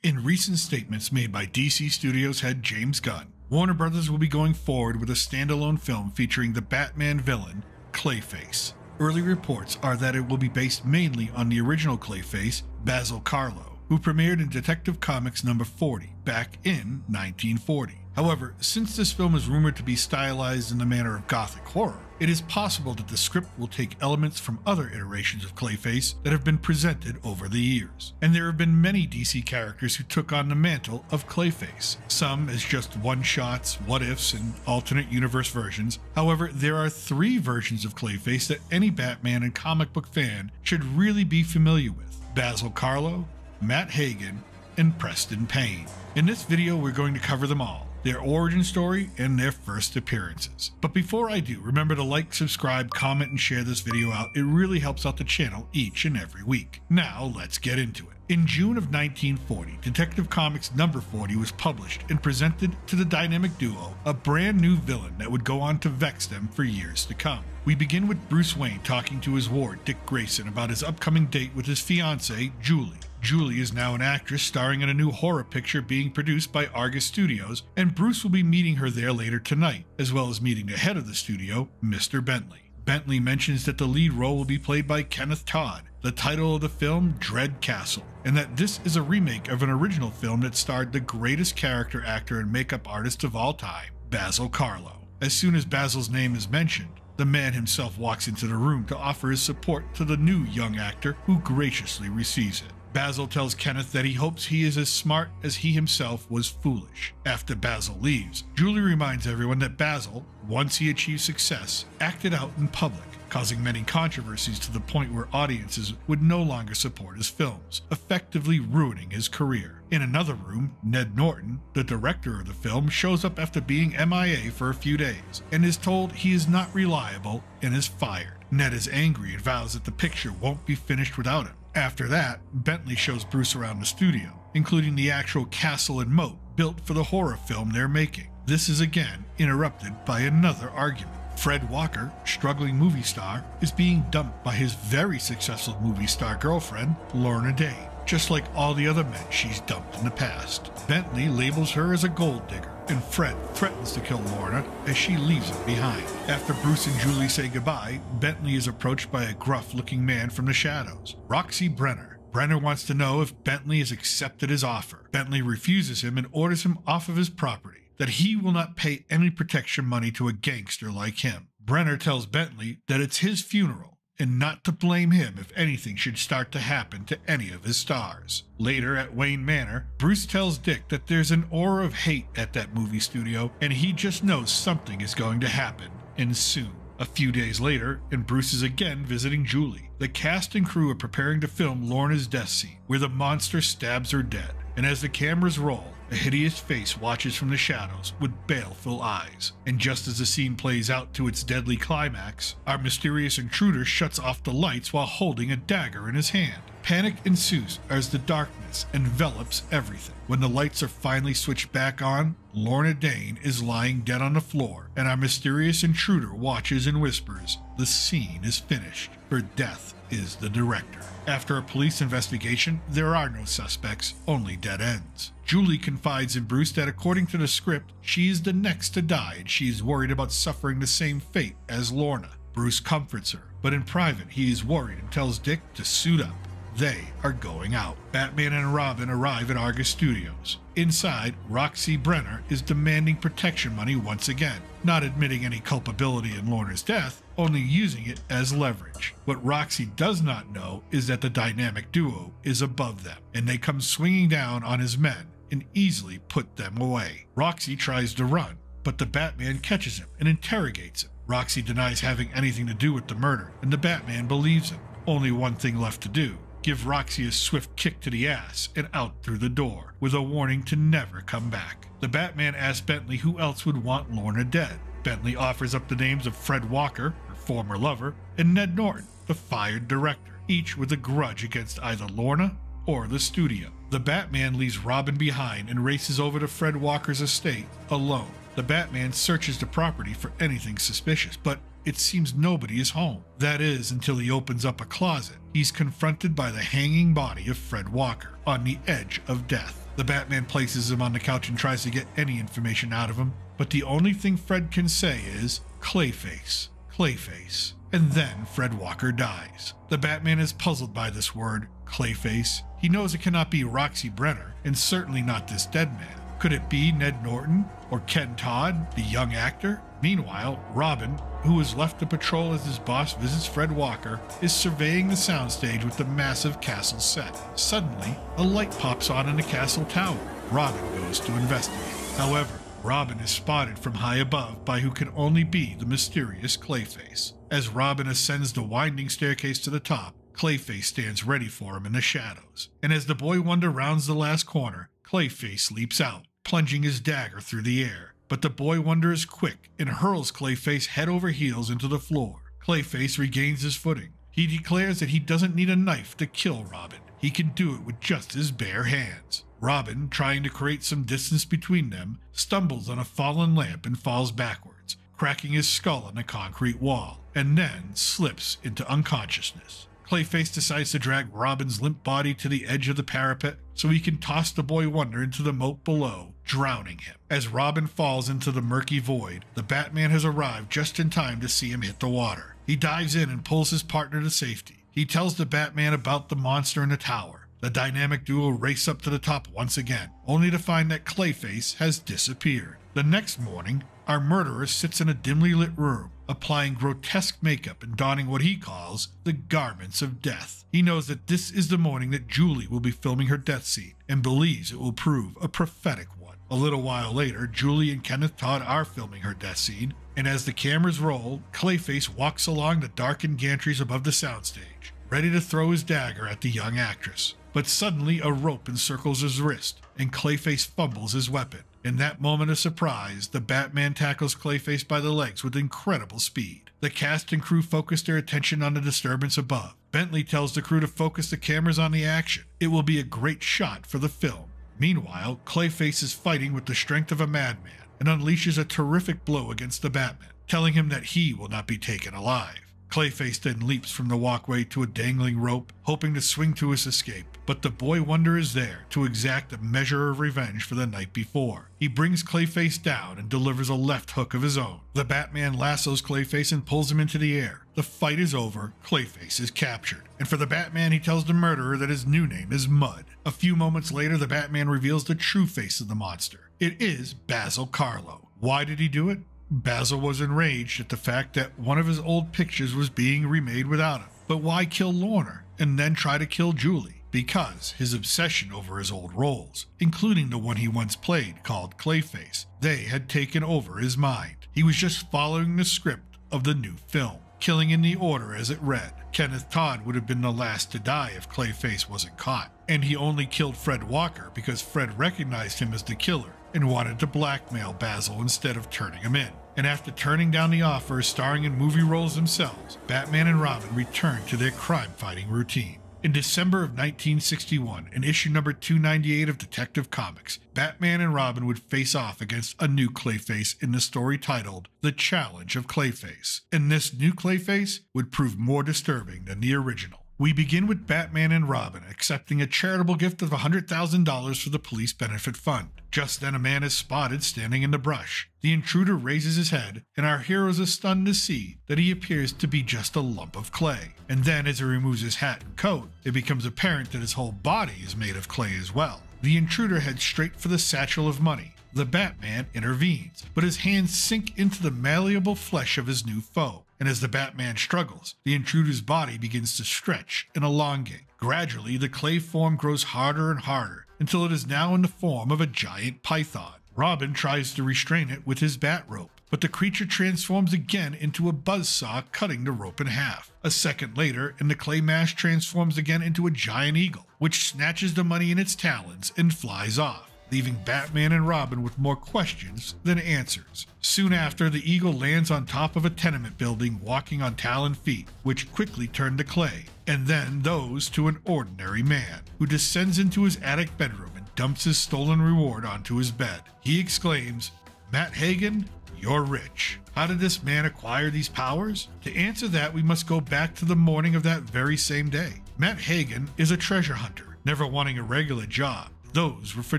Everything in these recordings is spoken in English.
In recent statements made by DC Studios head James Gunn, Warner Bros. Will be going forward with a standalone film featuring the Batman villain, Clayface. Early reports are that it will be based mainly on the original Clayface, Basil Karlo, who premiered in Detective Comics number 40 back in 1940. However, since this film is rumored to be stylized in the manner of gothic horror, it is possible that the script will take elements from other iterations of Clayface that have been presented over the years. And there have been many DC characters who took on the mantle of Clayface, some as just one-shots, what-ifs, and alternate universe versions. However, there are 3 versions of Clayface that any Batman and comic book fan should really be familiar with: Basil Karlo, Matt Hagen, and Preston Payne. In this video, we're going to cover them all, their origin story, and their first appearances. But before I do, remember to like, subscribe, comment, and share this video out. It really helps out the channel each and every week. Now, let's get into it. In June of 1940, Detective Comics number 40 was published and presented to the dynamic duo a brand new villain that would go on to vex them for years to come. We begin with Bruce Wayne talking to his ward, Dick Grayson, about his upcoming date with his fiancée, Julie. Julie is now an actress starring in a new horror picture being produced by Argus Studios, and Bruce will be meeting her there later tonight, as well as meeting the head of the studio, Mr. Bentley. Bentley mentions that the lead role will be played by Kenneth Todd, the title of the film Dread Castle, and that this is a remake of an original film that starred the greatest character actor and makeup artist of all time, Basil Karlo. As soon as Basil's name is mentioned, the man himself walks into the room to offer his support to the new young actor, who graciously receives it. Basil tells Kenneth that he hopes he is as smart as he himself was foolish. After Basil leaves, Julie reminds everyone that Basil, once he achieved success, acted out in public, causing many controversies to the point where audiences would no longer support his films, effectively ruining his career. In another room, Ned Norton, the director of the film, shows up after being MIA for a few days and is told he is not reliable and is fired. Ned is angry and vows that the picture won't be finished without him. After that, Bentley shows Bruce around the studio, including the actual castle and moat built for the horror film they're making. This is again interrupted by another argument. Fred Walker, struggling movie star, is being dumped by his very successful movie star girlfriend, Lorna Dane, just like all the other men she's dumped in the past. Bentley labels her as a gold digger, and Fred threatens to kill Lorna as she leaves him behind. After Bruce and Julie say goodbye, Bentley is approached by a gruff-looking man from the shadows, Roxy Brenner. Brenner wants to know if Bentley has accepted his offer. Bentley refuses him and orders him off of his property, that he will not pay any protection money to a gangster like him. Brenner tells Bentley that it's his funeral and not to blame him if anything should start to happen to any of his stars. Later at Wayne Manor, Bruce tells Dick that there's an aura of hate at that movie studio and he just knows something is going to happen, and soon. A few days later, and Bruce is again visiting Julie. The cast and crew are preparing to film Lorna's death scene, where the monster stabs her dead, and as the cameras roll, a hideous face watches from the shadows with baleful eyes. And just as the scene plays out to its deadly climax, our mysterious intruder shuts off the lights while holding a dagger in his hand. Panic ensues as the darkness envelops everything. When the lights are finally switched back on, Lorna Dane is lying dead on the floor, and our mysterious intruder watches and whispers, "The scene is finished, for death is the director." After a police investigation, there are no suspects, only dead ends. Julie confides in Bruce that according to the script, she is the next to die and she is worried about suffering the same fate as Lorna. Bruce comforts her, but in private he is worried and tells Dick to suit up. They are going out. Batman and Robin arrive at Argus Studios. Inside, Roxy Brenner is demanding protection money once again, not admitting any culpability in Lorna's death, only using it as leverage. What Roxy does not know is that the dynamic duo is above them, and they come swinging down on his men and easily put them away. Roxy tries to run, but the Batman catches him and interrogates him. Roxy denies having anything to do with the murder, and the Batman believes him. Only one thing left to do: give Roxy a swift kick to the ass and out through the door, with a warning to never come back. The Batman asks Bentley who else would want Lorna dead. Bentley offers up the names of Fred Walker, her former lover, and Ned Norton, the fired director, each with a grudge against either Lorna or the studio. The Batman leaves Robin behind and races over to Fred Walker's estate alone. The Batman searches the property for anything suspicious, but it seems nobody is home. That is, until he opens up a closet. He's confronted by the hanging body of Fred Walker on the edge of death. The Batman places him on the couch and tries to get any information out of him, but the only thing Fred can say is, Clayface, Clayface. And then Fred Walker dies. The Batman is puzzled by this word, Clayface. He knows it cannot be Roxy Brenner, and certainly not this dead man. Could it be Ned Norton or Ken Todd, the young actor? Meanwhile, Robin, who is left to patrol as his boss visits Fred Walker, is surveying the soundstage with the massive castle set. Suddenly, a light pops on in the castle tower. Robin goes to investigate. However, Robin is spotted from high above by who can only be the mysterious Clayface. As Robin ascends the winding staircase to the top, Clayface stands ready for him in the shadows. And as the Boy Wonder rounds the last corner, Clayface leaps out, plunging his dagger through the air. But the Boy Wonder is quick and hurls Clayface head over heels into the floor. Clayface regains his footing. He declares that he doesn't need a knife to kill Robin. He can do it with just his bare hands. Robin, trying to create some distance between them, stumbles on a fallen lamp and falls backwards, cracking his skull on the concrete wall, and then slips into unconsciousness. Clayface decides to drag Robin's limp body to the edge of the parapet so he can toss the Boy Wonder into the moat below, drowning him. As Robin falls into the murky void, the Batman has arrived just in time to see him hit the water. He dives in and pulls his partner to safety. He tells the Batman about the monster in the tower. The dynamic duo race up to the top once again, only to find that Clayface has disappeared. The next morning, our murderer sits in a dimly lit room, applying grotesque makeup and donning what he calls the garments of death. He knows that this is the morning that Julie will be filming her death scene, and believes it will prove a prophetic one. A little while later, Julie and Kenneth Todd are filming her death scene, and as the cameras roll, Clayface walks along the darkened gantries above the soundstage, ready to throw his dagger at the young actress. But suddenly a rope encircles his wrist, and Clayface fumbles his weapon. In that moment of surprise, the Batman tackles Clayface by the legs with incredible speed. The cast and crew focus their attention on the disturbance above. Bentley tells the crew to focus the cameras on the action. It will be a great shot for the film. Meanwhile, Clayface is fighting with the strength of a madman and unleashes a terrific blow against the Batman, telling him that he will not be taken alive. Clayface then leaps from the walkway to a dangling rope, hoping to swing to his escape, but the Boy Wonder is there to exact a measure of revenge for the night before. He brings Clayface down and delivers a left hook of his own. The Batman lassos Clayface and pulls him into the air. The fight is over, Clayface is captured, and for the Batman he tells the murderer that his new name is Mud. A few moments later, the Batman reveals the true face of the monster. It is Basil Karlo. Why did he do it? Basil was enraged at the fact that one of his old pictures was being remade without him. But why kill Lorna and then try to kill Julie? Because his obsession over his old roles, including the one he once played called Clayface, they had taken over his mind. He was just following the script of the new film, killing in the order as it read. Kenneth Todd would have been the last to die if Clayface wasn't caught, and he only killed Fred Walker because Fred recognized him as the killer and wanted to blackmail Basil instead of turning him in. And after turning down the offers starring in movie roles themselves, Batman and Robin returned to their crime-fighting routine. In December of 1961, in issue number 298 of Detective Comics, Batman and Robin would face off against a new Clayface in the story titled The Challenge of Clayface. And this new Clayface would prove more disturbing than the original. We begin with Batman and Robin accepting a charitable gift of $100,000 for the police benefit fund. Just then a man is spotted standing in the brush. The intruder raises his head, and our heroes are stunned to see that he appears to be just a lump of clay. And then as he removes his hat and coat, it becomes apparent that his whole body is made of clay as well. The intruder heads straight for the satchel of money. The Batman intervenes, but his hands sink into the malleable flesh of his new foe. And as the Batman struggles, the intruder's body begins to stretch and elongate. Gradually, the clay form grows harder and harder until it is now in the form of a giant python. Robin tries to restrain it with his bat rope, but the creature transforms again into a buzzsaw, cutting the rope in half. A second later, and the clay mash transforms again into a giant eagle, which snatches the money in its talons and flies off, leaving Batman and Robin with more questions than answers. Soon after, the eagle lands on top of a tenement building walking on taloned feet, which quickly turn to clay, and then those to an ordinary man, who descends into his attic bedroom and dumps his stolen reward onto his bed. He exclaims, "Matt Hagen, you're rich." How did this man acquire these powers? To answer that, we must go back to the morning of that very same day. Matt Hagen is a treasure hunter, never wanting a regular job. those were for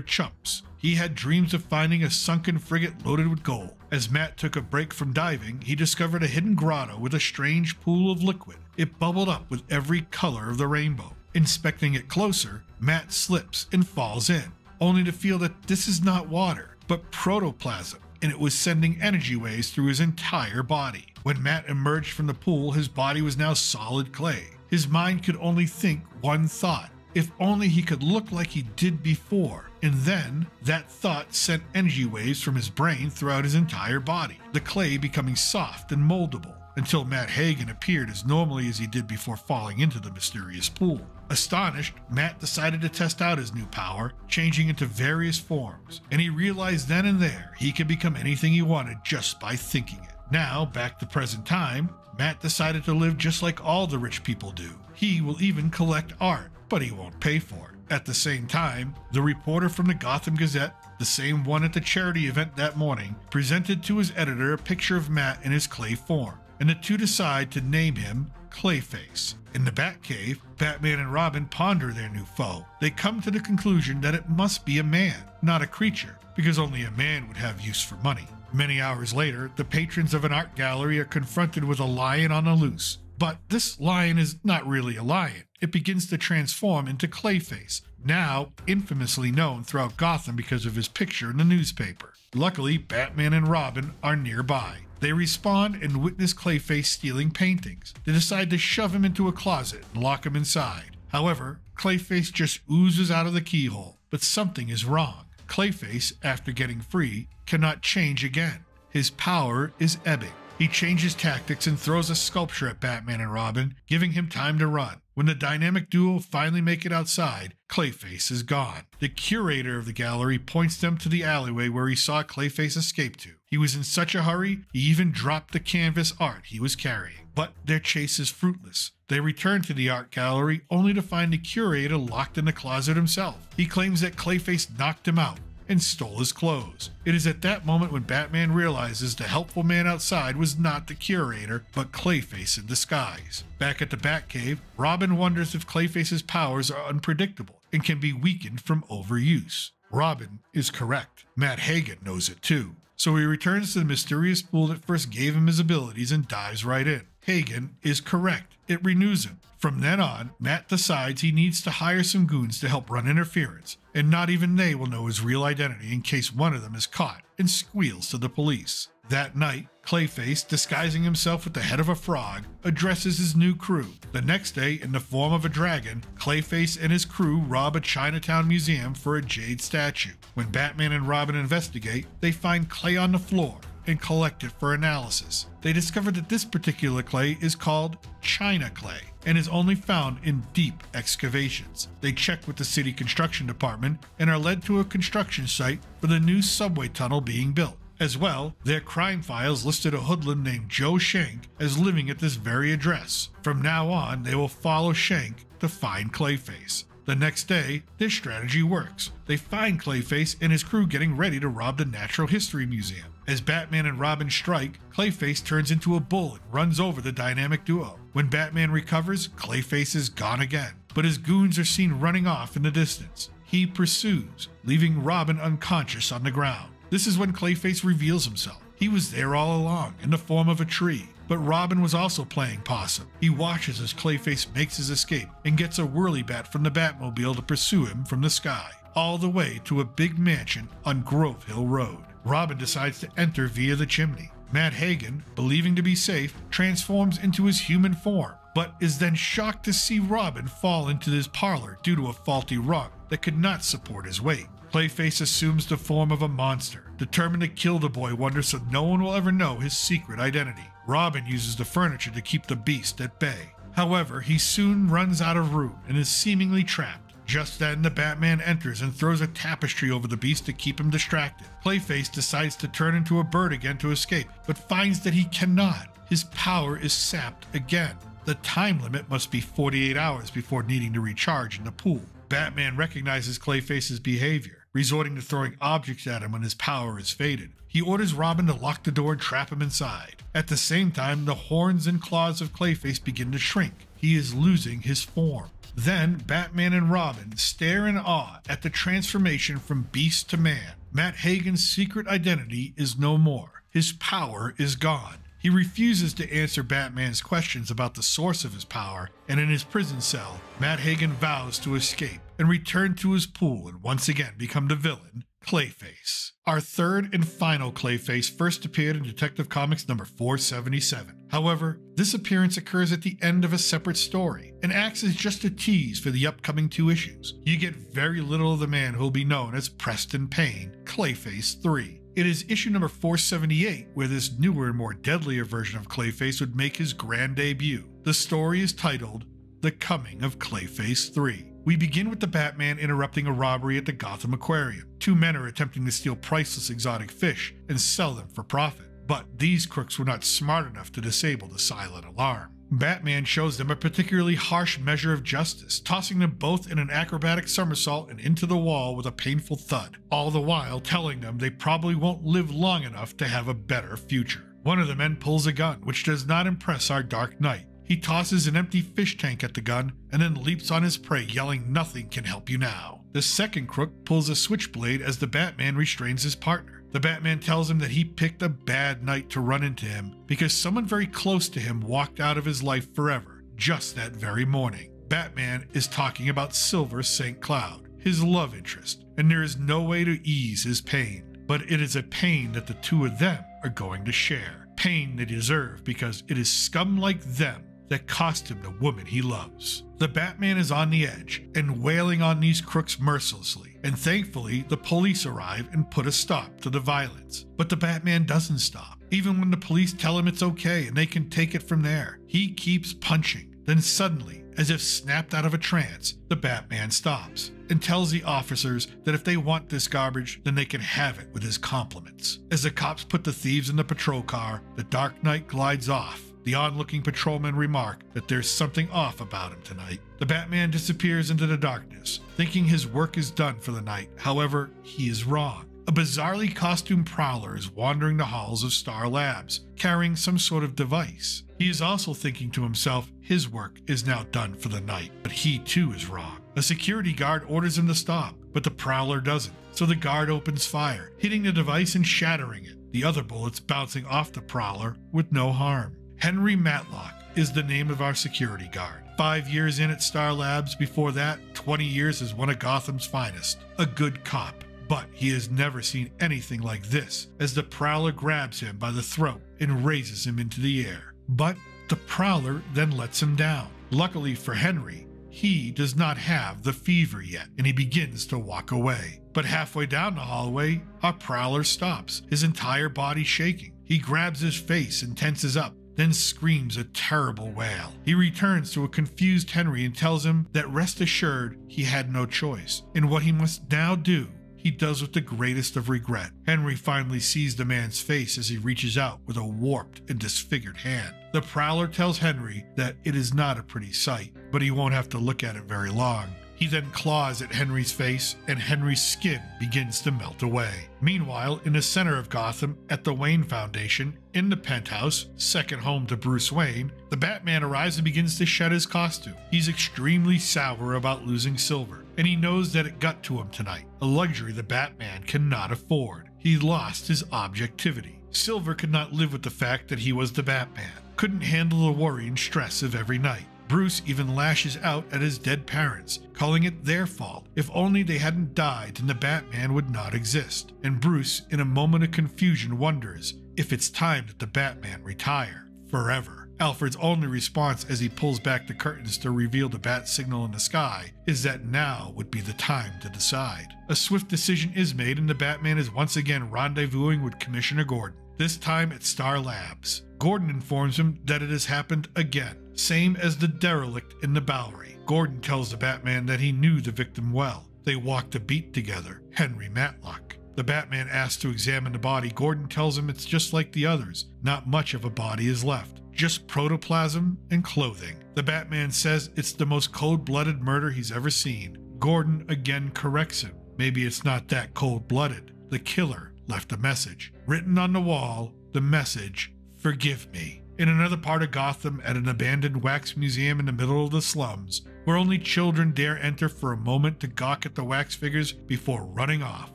chumps. He had dreams of finding a sunken frigate loaded with gold. As Matt took a break from diving, he discovered a hidden grotto with a strange pool of liquid. It bubbled up with every color of the rainbow. Inspecting it closer, Matt slips and falls in, only to feel that this is not water, but protoplasm, and it was sending energy waves through his entire body. When Matt emerged from the pool, his body was now solid clay. His mind could only think one thought. If only he could look like he did before. And then, that thought sent energy waves from his brain throughout his entire body, the clay becoming soft and moldable, until Matt Hagen appeared as normally as he did before falling into the mysterious pool. Astonished, Matt decided to test out his new power, changing into various forms, and he realized then and there he could become anything he wanted just by thinking it. Now, back to present time, Matt decided to live just like all the rich people do. He will even collect art, but he won't pay for it. At the same time, the reporter from the Gotham Gazette, the same one at the charity event that morning, presented to his editor a picture of Matt in his clay form, and the two decide to name him Clayface. In the Batcave, Batman and Robin ponder their new foe. They come to the conclusion that it must be a man, not a creature, because only a man would have use for money. Many hours later, the patrons of an art gallery are confronted with a lion on the loose. But this lion is not really a lion. It begins to transform into Clayface, now infamously known throughout Gotham because of his picture in the newspaper. Luckily, Batman and Robin are nearby. They respond and witness Clayface stealing paintings. They decide to shove him into a closet and lock him inside. However, Clayface just oozes out of the keyhole, but something is wrong. Clayface, after getting free, cannot change again. His power is ebbing. He changes tactics and throws a sculpture at Batman and Robin, giving him time to run. When the dynamic duo finally make it outside, Clayface is gone. The curator of the gallery points them to the alleyway where he saw Clayface escape to. He was in such a hurry, he even dropped the canvas art he was carrying. But their chase is fruitless. They return to the art gallery only to find the curator locked in the closet himself. He claims that Clayface knocked him out and stole his clothes. It is at that moment when Batman realizes the helpful man outside was not the curator, but Clayface in disguise. Back at the Batcave, Robin wonders if Clayface's powers are unpredictable and can be weakened from overuse. Robin is correct. Matt Hagen knows it too. So he returns to the mysterious pool that first gave him his abilities and dives right in. Hagen is correct. It renews him. From then on, Matt decides he needs to hire some goons to help run interference, and not even they will know his real identity in case one of them is caught and squeals to the police. That night, Clayface, disguising himself with the head of a frog, addresses his new crew. The next day, in the form of a dragon, Clayface and his crew rob a Chinatown museum for a jade statue. When Batman and Robin investigate, they find clay on the floor and collect it for analysis. They discover that this particular clay is called China clay and is only found in deep excavations. They check with the city construction department and are led to a construction site for the new subway tunnel being built. As well, their crime files listed a hoodlum named Joe Shank as living at this very address. From now on, they will follow Shank to find Clayface. The next day, their strategy works. They find Clayface and his crew getting ready to rob the Natural History Museum. As Batman and Robin strike, Clayface turns into a bull and runs over the dynamic duo. When Batman recovers, Clayface is gone again, but his goons are seen running off in the distance. He pursues, leaving Robin unconscious on the ground. This is when Clayface reveals himself. He was there all along, in the form of a tree. But Robin was also playing possum. He watches as Clayface makes his escape and gets a whirly bat from the Batmobile to pursue him from the sky, all the way to a big mansion on Grove Hill Road. Robin decides to enter via the chimney. Matt Hagen, believing to be safe, transforms into his human form, but is then shocked to see Robin fall into his parlor due to a faulty rung that could not support his weight. Clayface assumes the form of a monster, determined to kill the boy wonder so no one will ever know his secret identity. Robin uses the furniture to keep the beast at bay. However, he soon runs out of room and is seemingly trapped. Just then, the Batman enters and throws a tapestry over the beast to keep him distracted. Clayface decides to turn into a bird again to escape, but finds that he cannot. His power is sapped again. The time limit must be 48 hours before needing to recharge in the pool. Batman recognizes Clayface's behavior, resorting to throwing objects at him when his power is faded. He orders Robin to lock the door and trap him inside. At the same time, the horns and claws of Clayface begin to shrink. He is losing his form. Then Batman and Robin stare in awe at the transformation from beast to man. Matt Hagen's secret identity is no more. His power is gone. He refuses to answer Batman's questions about the source of his power, and in his prison cell, Matt Hagen vows to escape and return to his pool and once again become the villain, Clayface. Our third and final Clayface first appeared in Detective Comics number 477. However, this appearance occurs at the end of a separate story and acts as just a tease for the upcoming 2 issues. You get very little of the man who will be known as Preston Payne, Clayface 3. It is issue number 478 where this newer and more deadlier version of Clayface would make his grand debut. The story is titled The Coming of Clayface 3. We begin with the Batman interrupting a robbery at the Gotham Aquarium. 2 men are attempting to steal priceless exotic fish and sell them for profit, but these crooks were not smart enough to disable the silent alarm. Batman shows them a particularly harsh measure of justice, tossing them both in an acrobatic somersault and into the wall with a painful thud, all the while telling them they probably won't live long enough to have a better future. One of the men pulls a gun, which does not impress our Dark Knight. He tosses an empty fish tank at the gun and then leaps on his prey, yelling, "Nothing can help you now." The second crook pulls a switchblade as the Batman restrains his partner. The Batman tells him that he picked a bad night to run into him because someone very close to him walked out of his life forever just that very morning. Batman is talking about Silver St. Cloud, his love interest, and there is no way to ease his pain. But it is a pain that the 2 of them are going to share. Pain they deserve because it is scum like them that cost him the woman he loves. The Batman is on the edge and wailing on these crooks mercilessly, and thankfully the police arrive and put a stop to the violence. But the Batman doesn't stop. Even when the police tell him it's okay and they can take it from there, he keeps punching. Then suddenly, as if snapped out of a trance, the Batman stops and tells the officers that if they want this garbage, then they can have it with his compliments. As the cops put the thieves in the patrol car, the Dark Knight glides off. The onlooking patrolmen remark that there's something off about him tonight. The Batman disappears into the darkness, thinking his work is done for the night. However, he is wrong. A bizarrely costumed prowler is wandering the halls of Star Labs, carrying some sort of device. He is also thinking to himself his work is now done for the night, but he too is wrong. A security guard orders him to stop, but the prowler doesn't, so the guard opens fire, hitting the device and shattering it, the other bullets bouncing off the prowler with no harm. Henry Matlock is the name of our security guard. 5 years in at Star Labs, before that, 20 years as one of Gotham's finest. A good cop, but he has never seen anything like this as the Prowler grabs him by the throat and raises him into the air. But the Prowler then lets him down. Luckily for Henry, he does not have the fever yet, and he begins to walk away. But halfway down the hallway, our Prowler stops, his entire body shaking. He grabs his face and tenses up, then screams a terrible wail. He returns to a confused Henry and tells him that rest assured he had no choice, and what he must now do, he does with the greatest of regret. Henry finally sees the man's face as he reaches out with a warped and disfigured hand. The Prowler tells Henry that it is not a pretty sight, but he won't have to look at it very long. He then claws at Henry's face, and Henry's skin begins to melt away. Meanwhile, in the center of Gotham, at the Wayne Foundation, in the penthouse, second home to Bruce Wayne, the Batman arrives and begins to shed his costume. He's extremely sour about losing Silver, and he knows that it got to him tonight, a luxury the Batman cannot afford. He lost his objectivity. Silver could not live with the fact that he was the Batman, couldn't handle the worry and stress of every night. Bruce even lashes out at his dead parents, calling it their fault. If only they hadn't died, then the Batman would not exist. And Bruce, in a moment of confusion, wonders if it's time that the Batman retire forever. Alfred's only response as he pulls back the curtains to reveal the bat signal in the sky is that now would be the time to decide. A swift decision is made and the Batman is once again rendezvousing with Commissioner Gordon, this time at Star Labs. Gordon informs him that it has happened again, same as the derelict in the Bowery. Gordon tells the Batman that he knew the victim well. They walked a beat together, Henry Matlock. The Batman asks to examine the body. Gordon tells him it's just like the others. Not much of a body is left, just protoplasm and clothing. The Batman says it's the most cold-blooded murder he's ever seen. Gordon again corrects him. Maybe it's not that cold-blooded. The killer left a message. Written on the wall, the message, "Forgive me." In another part of Gotham, at an abandoned wax museum in the middle of the slums, where only children dare enter for a moment to gawk at the wax figures before running off.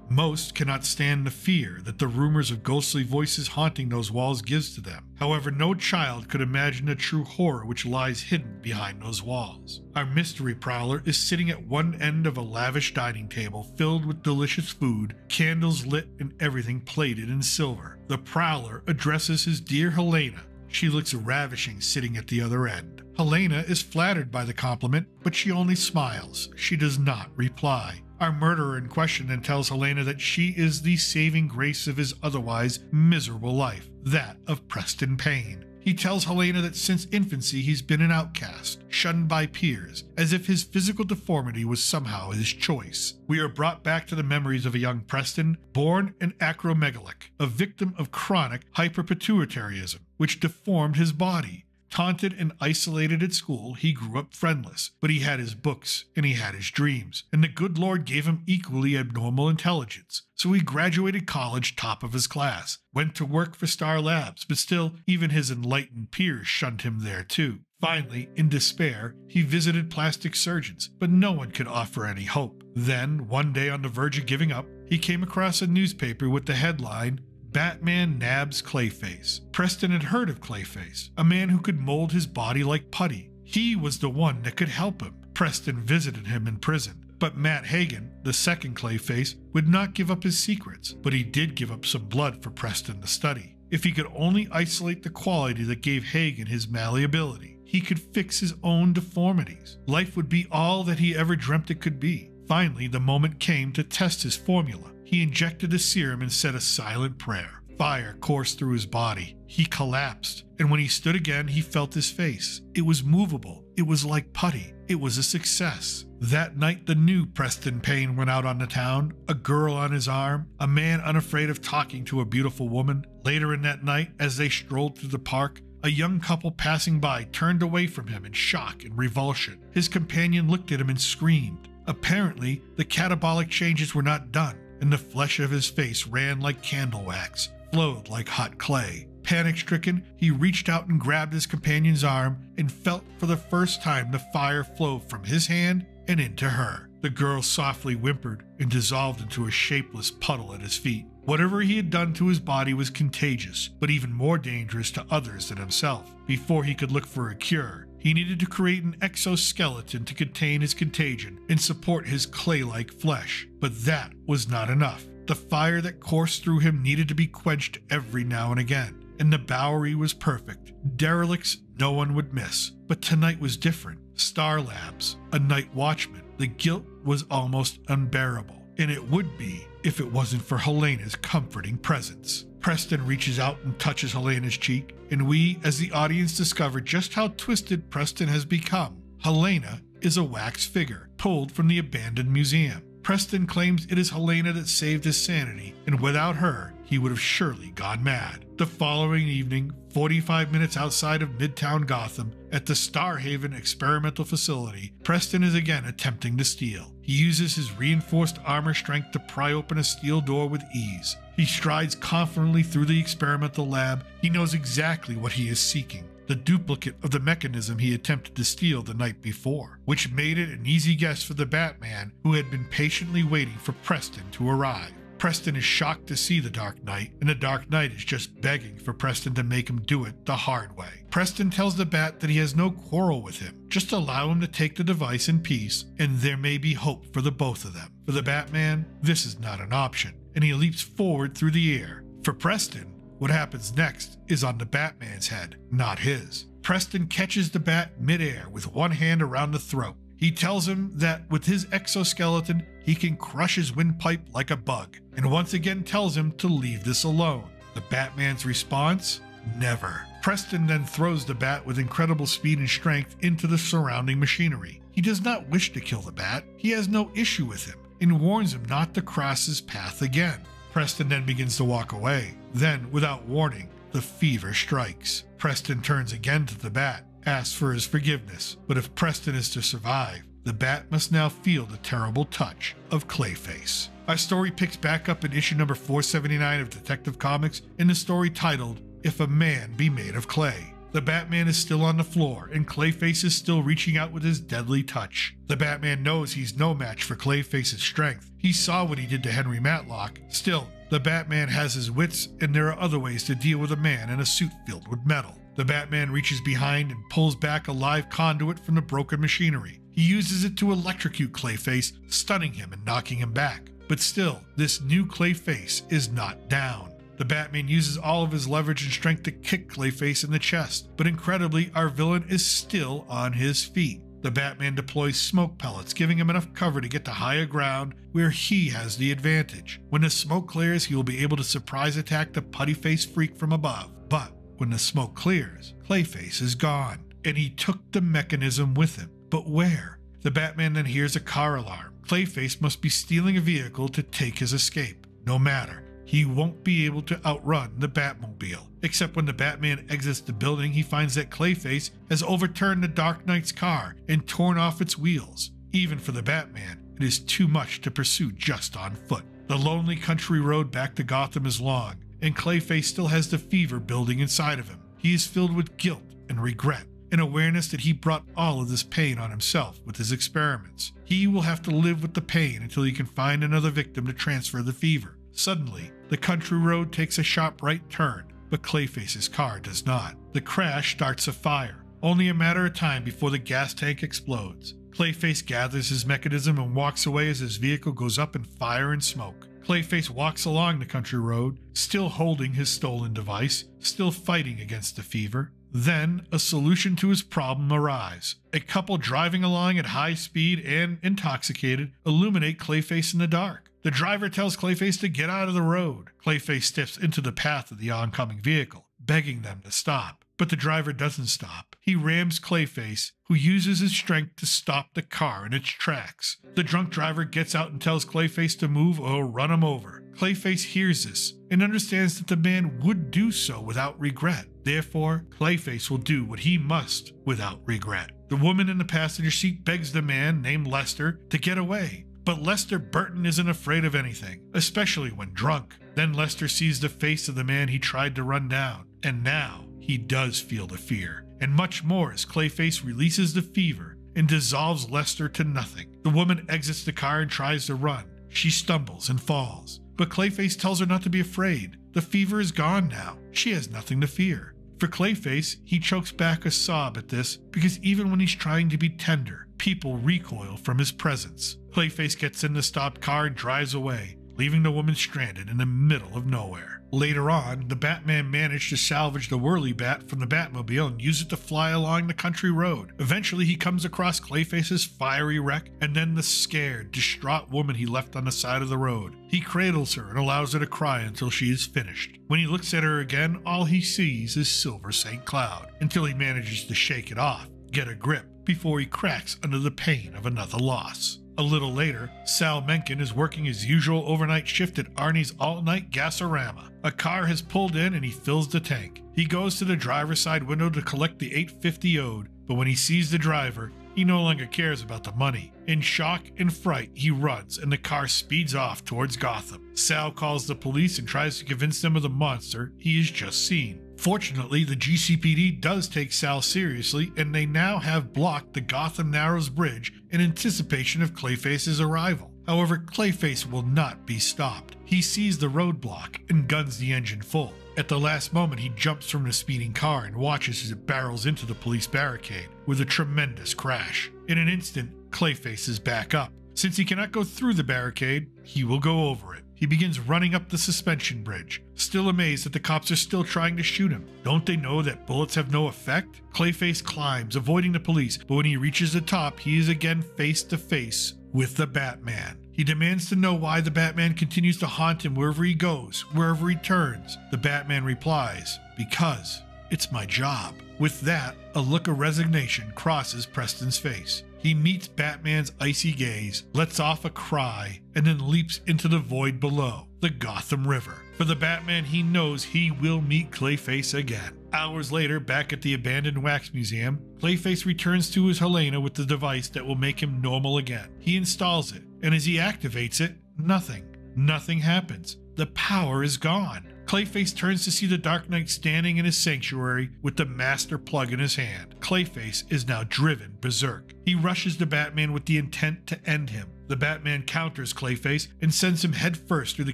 Most cannot stand the fear that the rumors of ghostly voices haunting those walls gives to them. However, no child could imagine the true horror which lies hidden behind those walls. Our mystery prowler is sitting at one end of a lavish dining table filled with delicious food, candles lit, and everything plated in silver. The prowler addresses his dear Helena. She looks ravishing sitting at the other end. Helena is flattered by the compliment, but she only smiles. She does not reply. Our murderer in question then tells Helena that she is the saving grace of his otherwise miserable life, that of Preston Payne. He tells Helena that since infancy he's been an outcast, shunned by peers, as if his physical deformity was somehow his choice. We are brought back to the memories of a young Preston, born an acromegalic, a victim of chronic hyperpituitarism, which deformed his body. Taunted and isolated at school, he grew up friendless, but he had his books and he had his dreams, and the good Lord gave him equally abnormal intelligence. So he graduated college top of his class, went to work for Star Labs, but still, even his enlightened peers shunned him there too. Finally, in despair, he visited plastic surgeons, but no one could offer any hope. Then, one day on the verge of giving up, he came across a newspaper with the headline, Batman nabs Clayface. Preston had heard of Clayface, a man who could mold his body like putty. He was the one that could help him. Preston visited him in prison, but Matt Hagen, the second Clayface, would not give up his secrets, but he did give up some blood for Preston to study. If he could only isolate the quality that gave Hagen his malleability, he could fix his own deformities. Life would be all that he ever dreamt it could be. Finally, the moment came to test his formula. He injected a serum and said a silent prayer. Fire coursed through his body. He collapsed, and when he stood again, he felt his face. It was movable. It was like putty. It was a success. That night, the new Preston Payne went out on the town, a girl on his arm, a man unafraid of talking to a beautiful woman. Later in that night, as they strolled through the park, a young couple passing by turned away from him in shock and revulsion. His companion looked at him and screamed. Apparently, the catabolic changes were not done, and the flesh of his face ran like candle wax, flowed like hot clay. Panic-stricken, he reached out and grabbed his companion's arm and felt for the first time the fire flow from his hand and into her. The girl softly whimpered and dissolved into a shapeless puddle at his feet. Whatever he had done to his body was contagious, but even more dangerous to others than himself. Before he could look for a cure, he needed to create an exoskeleton to contain his contagion and support his clay-like flesh. But that was not enough. The fire that coursed through him needed to be quenched every now and again. And the Bowery was perfect. Derelicts no one would miss. But tonight was different. Star Labs, a night watchman. The guilt was almost unbearable. And it would be if it wasn't for Helena's comforting presence. Preston reaches out and touches Helena's cheek, and we, as the audience, discover just how twisted Preston has become. Helena is a wax figure, pulled from the abandoned museum. Preston claims it is Helena that saved his sanity, and without her, he would have surely gone mad. The following evening, 45 minutes outside of Midtown Gotham, at the Starhaven experimental facility, Preston is again attempting to steal. He uses his reinforced armor strength to pry open a steel door with ease. He strides confidently through the experimental lab. He knows exactly what he is seeking. The duplicate of the mechanism he attempted to steal the night before, which made it an easy guess for the Batman, who had been patiently waiting for Preston to arrive. Preston is shocked to see the Dark Knight, and the Dark Knight is just begging for Preston to make him do it the hard way. Preston tells the Bat that he has no quarrel with him, just allow him to take the device in peace, and there may be hope for the both of them. For the Batman, this is not an option, and he leaps forward through the air. For Preston, what happens next is on the Batman's head, not his. Preston catches the Bat midair with one hand around the throat. He tells him that with his exoskeleton, he can crush his windpipe like a bug, and once again tells him to leave this alone. The Batman's response? Never. Preston then throws the Bat with incredible speed and strength into the surrounding machinery. He does not wish to kill the Bat. He has no issue with him, and warns him not to cross his path again. Preston then begins to walk away. Then, without warning, the fever strikes. Preston turns again to the Bat, asks for his forgiveness, but if Preston is to survive, the Bat must now feel the terrible touch of Clayface. Our story picks back up in issue number 479 of Detective Comics in the story titled, If a Man Be Made of Clay. The Batman is still on the floor, and Clayface is still reaching out with his deadly touch. The Batman knows he's no match for Clayface's strength. He saw what he did to Henry Matlock. Still, the Batman has his wits, and there are other ways to deal with a man in a suit filled with metal. The Batman reaches behind and pulls back a live conduit from the broken machinery. He uses it to electrocute Clayface, stunning him and knocking him back. But still, this new Clayface is not down. The Batman uses all of his leverage and strength to kick Clayface in the chest, but incredibly, our villain is still on his feet. The Batman deploys smoke pellets, giving him enough cover to get to higher ground where he has the advantage. When the smoke clears, he will be able to surprise attack the putty-faced freak from above. But when the smoke clears, Clayface is gone, and he took the mechanism with him. But where? The Batman then hears a car alarm. Clayface must be stealing a vehicle to take his escape. No matter, he won't be able to outrun the Batmobile. Except when the Batman exits the building, he finds that Clayface has overturned the Dark Knight's car and torn off its wheels. Even for the Batman, it is too much to pursue just on foot. The lonely country road back to Gotham is long, and Clayface still has the fever building inside of him. He is filled with guilt and regret, an awareness that he brought all of this pain on himself with his experiments. He will have to live with the pain until he can find another victim to transfer the fever. Suddenly, the country road takes a sharp right turn, but Clayface's car does not. The crash starts a fire, only a matter of time before the gas tank explodes. Clayface gathers his mechanism and walks away as his vehicle goes up in fire and smoke. Clayface walks along the country road, still holding his stolen device, still fighting against the fever. Then, a solution to his problem arrives. A couple driving along at high speed and intoxicated illuminate Clayface in the dark. The driver tells Clayface to get out of the road. Clayface steps into the path of the oncoming vehicle, begging them to stop. But the driver doesn't stop. He rams Clayface, who uses his strength to stop the car in its tracks. The drunk driver gets out and tells Clayface to move or he'll run him over. Clayface hears this and understands that the man would do so without regret. Therefore, Clayface will do what he must without regret. The woman in the passenger seat begs the man, named Lester, to get away. But Lester Burton isn't afraid of anything, especially when drunk. Then Lester sees the face of the man he tried to run down, and now he does feel the fear, and much more as Clayface releases the fever and dissolves Lester to nothing. The woman exits the car and tries to run. She stumbles and falls, but Clayface tells her not to be afraid. The fever is gone now. She has nothing to fear. For Clayface, he chokes back a sob at this because even when he's trying to be tender, people recoil from his presence. Clayface gets in the stopped car and drives away, leaving the woman stranded in the middle of nowhere. Later on, the Batman managed to salvage the whirly bat from the Batmobile and use it to fly along the country road. Eventually, he comes across Clayface's fiery wreck and then the scared, distraught woman he left on the side of the road. He cradles her and allows her to cry until she is finished. When he looks at her again, all he sees is Silver St. Cloud, until he manages to shake it off, get a grip, before he cracks under the pain of another loss. A little later, Sal Menken is working his usual overnight shift at Arnie's all-night Gasorama. A car has pulled in and he fills the tank. He goes to the driver's side window to collect the $8.50 owed, but when he sees the driver, he no longer cares about the money. In shock and fright, he runs and the car speeds off towards Gotham. Sal calls the police and tries to convince them of the monster he has just seen. Fortunately, the GCPD does take Sal seriously, and they now have blocked the Gotham Narrows Bridge in anticipation of Clayface's arrival. However, Clayface will not be stopped. He sees the roadblock and guns the engine full. At the last moment, he jumps from the speeding car and watches as it barrels into the police barricade with a tremendous crash. In an instant, Clayface is back up. Since he cannot go through the barricade, he will go over it. He begins running up the suspension bridge, still amazed that the cops are still trying to shoot him. Don't they know that bullets have no effect? Clayface climbs, avoiding the police, but when he reaches the top, he is again face to face with the Batman. He demands to know why the Batman continues to haunt him wherever he goes, wherever he turns. The Batman replies, "Because it's my job." With that, a look of resignation crosses Preston's face. He meets Batman's icy gaze, lets off a cry, and then leaps into the void below, the Gotham River. For the Batman, he knows he will meet Clayface again. Hours later, back at the abandoned wax museum, Clayface returns to his Helena with the device that will make him normal again. He installs it, and as he activates it, nothing happens. The power is gone. Clayface turns to see the Dark Knight standing in his sanctuary with the master plug in his hand. Clayface is now driven berserk. He rushes the Batman with the intent to end him. The Batman counters Clayface and sends him headfirst through the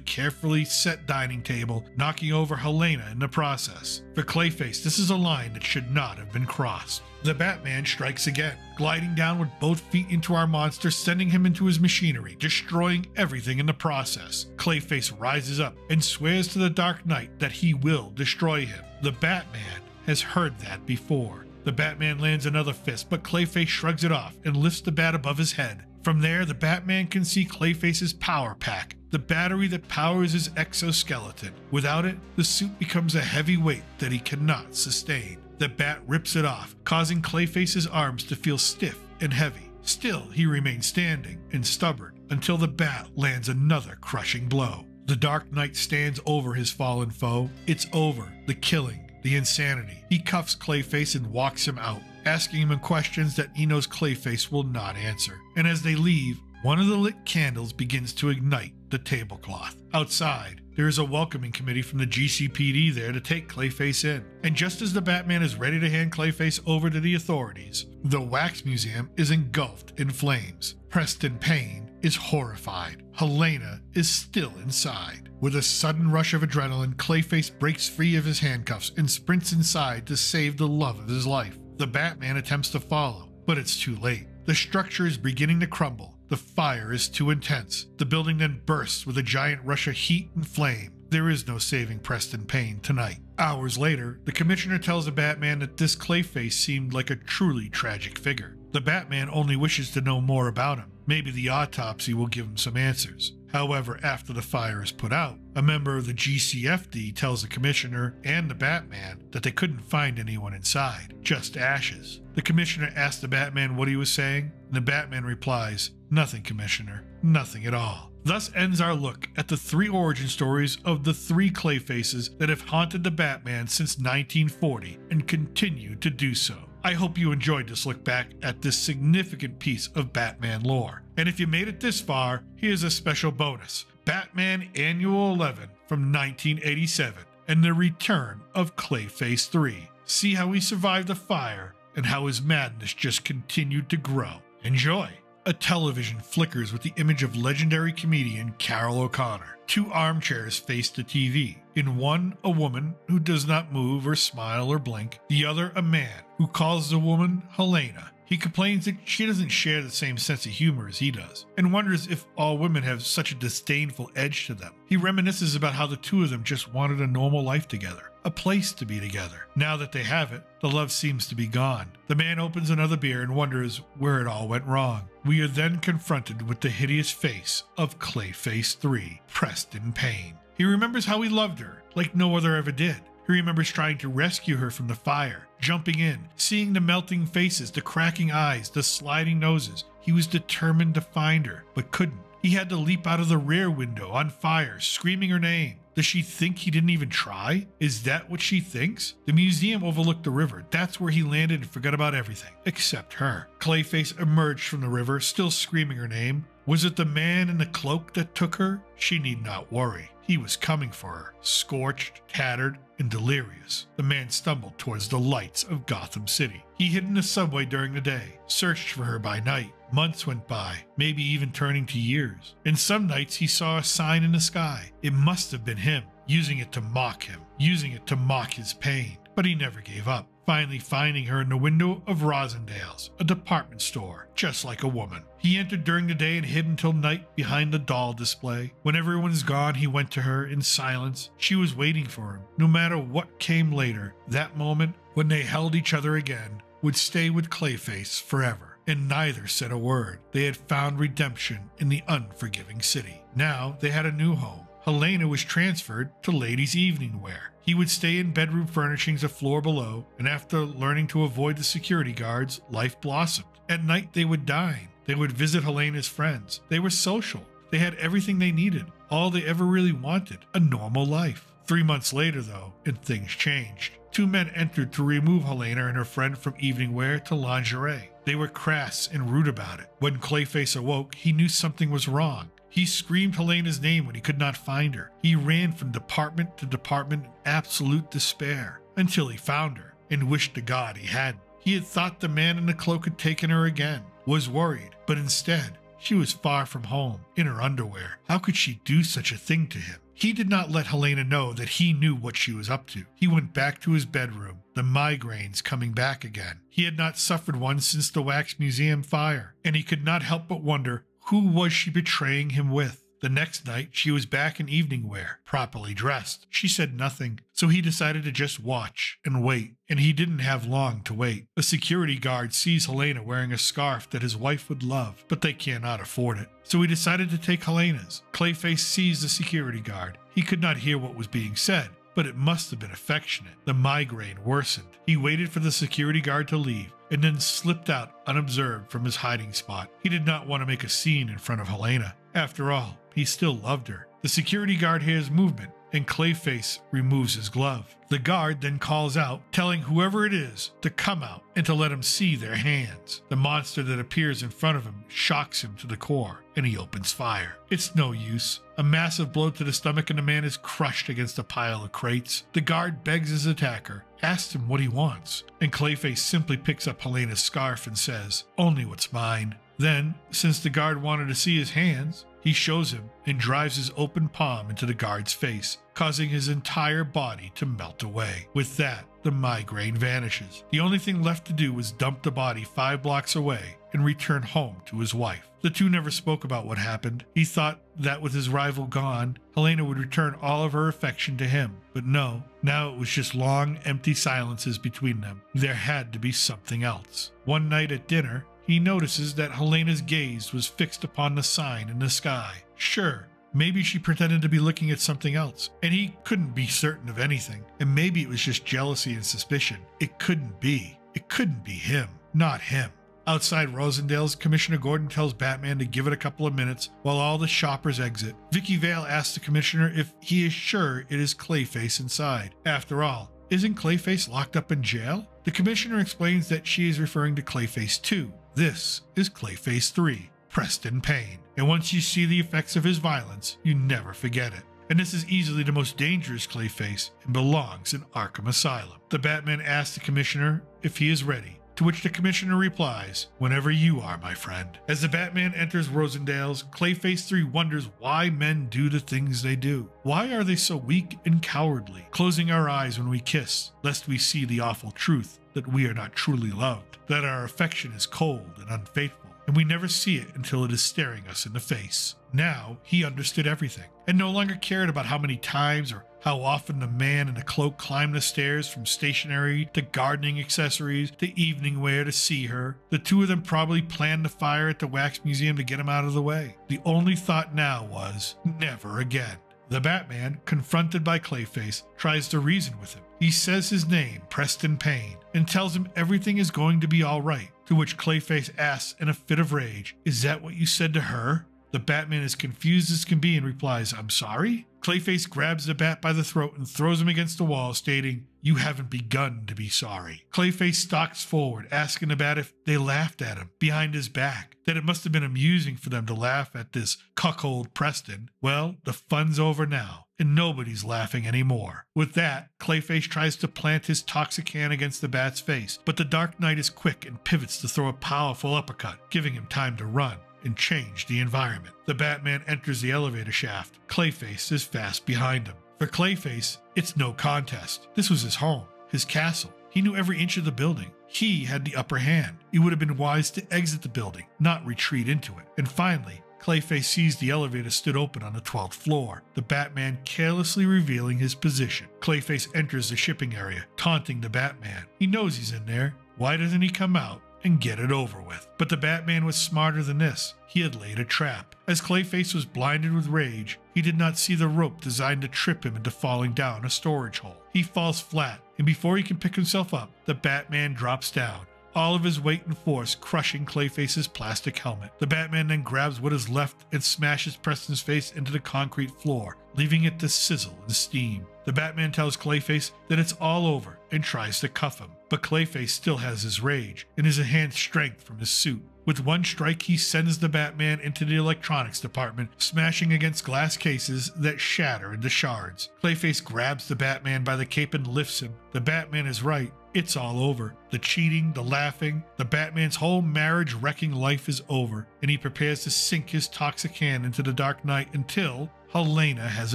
carefully set dining table, knocking over Helena in the process. For Clayface, this is a line that should not have been crossed. The Batman strikes again, gliding down with both feet into our monster, sending him into his machinery, destroying everything in the process. Clayface rises up and swears to the Dark Knight that he will destroy him. The Batman has heard that before. The Batman lands another fist, but Clayface shrugs it off and lifts the bat above his head. From there, the Batman can see Clayface's power pack, the battery that powers his exoskeleton. Without it, the suit becomes a heavy weight that he cannot sustain. The bat rips it off, causing Clayface's arms to feel stiff and heavy. Still, he remains standing and stubborn until the bat lands another crushing blow. The Dark Knight stands over his fallen foe. It's over. The killing, the insanity. He cuffs Clayface and walks him out, asking him questions that he knows Clayface will not answer. And as they leave, one of the lit candles begins to ignite the tablecloth. Outside, there is a welcoming committee from the GCPD there to take Clayface in. And just as the Batman is ready to hand Clayface over to the authorities, the Wax Museum is engulfed in flames. Preston Payne is horrified. Helena is still inside. With a sudden rush of adrenaline, Clayface breaks free of his handcuffs and sprints inside to save the love of his life. The Batman attempts to follow, but it's too late. The structure is beginning to crumble. The fire is too intense. The building then bursts with a giant rush of heat and flame. There is no saving Preston Payne tonight. Hours later, the Commissioner tells the Batman that this Clayface seemed like a truly tragic figure. The Batman only wishes to know more about him. Maybe the autopsy will give him some answers. However, after the fire is put out, a member of the GCFD tells the Commissioner and the Batman that they couldn't find anyone inside, just ashes. The Commissioner asks the Batman what he was saying, and the Batman replies, "Nothing, Commissioner, nothing at all." Thus ends our look at the three origin stories of the three Clayfaces that have haunted the Batman since 1940 and continue to do so. I hope you enjoyed this look back at this significant piece of Batman lore. And if you made it this far, here's a special bonus: Batman Annual 11 from 1987 and the return of Clayface 3. See how he survived the fire and how his madness just continued to grow. Enjoy! A television flickers with the image of legendary comedian Carol O'Connor. Two armchairs face the TV. In one, a woman who does not move or smile or blink. The other, a man who calls the woman Helena. He complains that she doesn't share the same sense of humor as he does, and wonders if all women have such a disdainful edge to them. He reminisces about how the two of them just wanted a normal life together, a place to be together. Now that they have it, the love seems to be gone. The man opens another beer and wonders where it all went wrong. We are then confronted with the hideous face of Clayface 3, Preston Payne. He remembers how he loved her like no other ever did. He remembers trying to rescue her from the fire, jumping in, seeing the melting faces, the cracking eyes, the sliding noses. He was determined to find her, but couldn't. He had to leap out of the rear window on fire, screaming her name. Does she think he didn't even try? Is that what she thinks? The museum overlooked the river. That's where he landed and forgot about everything, except her. Clayface emerged from the river, still screaming her name. Was it the man in the cloak that took her? She need not worry. He was coming for her, scorched, tattered, and delirious. The man stumbled towards the lights of Gotham City. He hid in the subway during the day, searched for her by night. Months went by, maybe even turning to years. And some nights he saw a sign in the sky. It must have been him, using it to mock him, using it to mock his pain. But he never gave up, finally finding her in the window of Rosendale's, a department store, just like a woman. He entered during the day and hid until night behind the doll display. When everyone's gone, he went to her in silence. She was waiting for him. No matter what came later, that moment, when they held each other again, would stay with Clayface forever. And neither said a word. They had found redemption in the unforgiving city. Now they had a new home. Helena was transferred to ladies' evening wear. He would stay in bedroom furnishings a floor below, and after learning to avoid the security guards, life blossomed. At night they would dine. They would visit Helena's friends. They were social. They had everything they needed, all they ever really wanted, a normal life. 3 months later, though, and things changed. Two men entered to remove Helena and her friend from evening wear to lingerie. They were crass and rude about it. When Clayface awoke, he knew something was wrong. He screamed Helena's name when he could not find her. He ran from department to department in absolute despair until he found her and wished to God he hadn't. He had thought the man in the cloak had taken her again, was worried, but instead, she was far from home, in her underwear. How could she do such a thing to him? He did not let Helena know that he knew what she was up to. He went back to his bedroom, the migraines coming back again. He had not suffered one since the Wax Museum fire, and he could not help but wonder who was she betraying him with. The next night, she was back in evening wear, properly dressed. She said nothing, so he decided to just watch and wait, and he didn't have long to wait. A security guard sees Helena wearing a scarf that his wife would love, but they cannot afford it. So he decided to take Helena's. Clayface sees the security guard. He could not hear what was being said, but it must have been affectionate. The migraine worsened. He waited for the security guard to leave, and then slipped out unobserved from his hiding spot. He did not want to make a scene in front of Helena. After all, he still loved her. The security guard hears movement, and Clayface removes his glove. The guard then calls out, telling whoever it is to come out and to let him see their hands. The monster that appears in front of him shocks him to the core, and he opens fire. It's no use. A massive blow to the stomach, and the man is crushed against a pile of crates. The guard begs his attacker, asks him what he wants, and Clayface simply picks up Helena's scarf and says, "Only what's mine." Then, since the guard wanted to see his hands, he shows him and drives his open palm into the guard's face, causing his entire body to melt away. With that, the migraine vanishes. The only thing left to do was dump the body 5 blocks away and return home to his wife. The two never spoke about what happened. He thought that with his rival gone, Helena would return all of her affection to him. But no, now it was just long, empty silences between them. There had to be something else. One night at dinner, he notices that Helena's gaze was fixed upon the sign in the sky. Sure, maybe she pretended to be looking at something else, and he couldn't be certain of anything. And maybe it was just jealousy and suspicion. It couldn't be. It couldn't be him. Not him. Outside Rosendale's, Commissioner Gordon tells Batman to give it a couple of minutes while all the shoppers exit. Vicky Vale asks the Commissioner if he is sure it is Clayface inside. After all, isn't Clayface locked up in jail? The Commissioner explains that she is referring to Clayface 2. This is Clayface 3, Preston Payne. And once you see the effects of his violence, you never forget it. And this is easily the most dangerous Clayface and belongs in Arkham Asylum. The Batman asks the Commissioner if he is ready, to which the Commissioner replies, "Whenever you are, my friend." As the Batman enters Rosendale's, Clayface 3 wonders why men do the things they do. Why are they so weak and cowardly, closing our eyes when we kiss, lest we see the awful truth that we are not truly loved, that our affection is cold and unfaithful, and we never see it until it is staring us in the face. Now he understood everything, and no longer cared about how many times or how often the man in the cloak climbed the stairs from stationery to gardening accessories to evening wear to see her. The two of them probably planned the fire at the Wax Museum to get him out of the way. The only thought now was, never again. The Batman, confronted by Clayface, tries to reason with him. He says his name, Preston Payne, and tells him everything is going to be all right, to which Clayface asks in a fit of rage, "Is that what you said to her?" The Batman is confused as can be and replies, "I'm sorry?" Clayface grabs the Bat by the throat and throws him against the wall, stating, "You haven't begun to be sorry." Clayface stalks forward, asking the Bat if they laughed at him behind his back, that it must have been amusing for them to laugh at this cuckold Preston. Well, the fun's over now, and nobody's laughing anymore. With that, Clayface tries to plant his toxic hand against the Bat's face, but the Dark Knight is quick and pivots to throw a powerful uppercut, giving him time to run and change the environment. The Batman enters the elevator shaft. Clayface is fast behind him. For Clayface, it's no contest. This was his home, his castle. He knew every inch of the building. He had the upper hand. It would have been wise to exit the building, not retreat into it. And finally, Clayface sees the elevator stood open on the 12th floor, the Batman carelessly revealing his position. Clayface enters the shipping area, taunting the Batman. He knows he's in there. Why doesn't he come out and get it over with? But the Batman was smarter than this. He had laid a trap. As Clayface was blinded with rage, he did not see the rope designed to trip him into falling down a storage hole. He falls flat, and before he can pick himself up, the Batman drops down, all of his weight and force crushing Clayface's plastic helmet. The Batman then grabs what is left and smashes Preston's face into the concrete floor, leaving it to sizzle and steam. The Batman tells Clayface that it's all over and tries to cuff him, but Clayface still has his rage and his enhanced strength from his suit. With one strike, he sends the Batman into the electronics department, smashing against glass cases that shatter into shards. Clayface grabs the Batman by the cape and lifts him. The Batman is right. It's all over. The cheating, the laughing, the Batman's whole marriage-wrecking life is over, and he prepares to sink his toxic hand into the Dark Knight until Helena has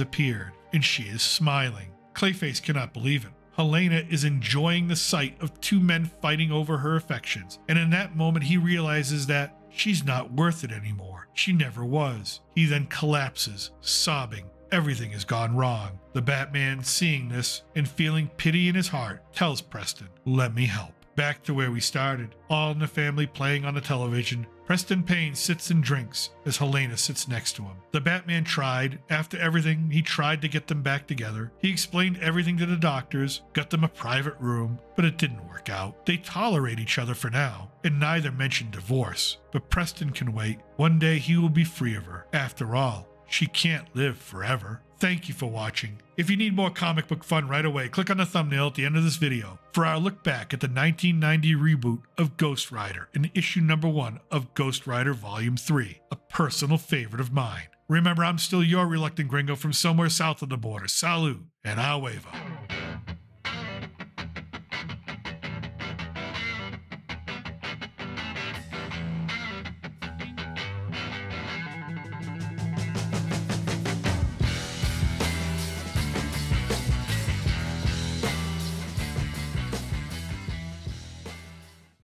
appeared, and she is smiling. Clayface cannot believe it. Helena is enjoying the sight of two men fighting over her affections, and in that moment he realizes that she's not worth it anymore. She never was. He then collapses, sobbing. Everything has gone wrong. The Batman, seeing this and feeling pity in his heart, tells Preston, "Let me help." Back to where we started, all in the family playing on the television. Preston Payne sits and drinks as Helena sits next to him. The Batman tried. After everything, he tried to get them back together. He explained everything to the doctors, got them a private room, but it didn't work out. They tolerate each other for now, and neither mentioned divorce. But Preston can wait. One day he will be free of her. After all, she can't live forever. Thank you for watching. If you need more comic book fun right away, click on the thumbnail at the end of this video for our look back at the 1990 reboot of Ghost Rider in issue number 1 of Ghost Rider Volume 3, a personal favorite of mine. Remember, I'm still your reluctant gringo from somewhere south of the border. Salud and a huevo.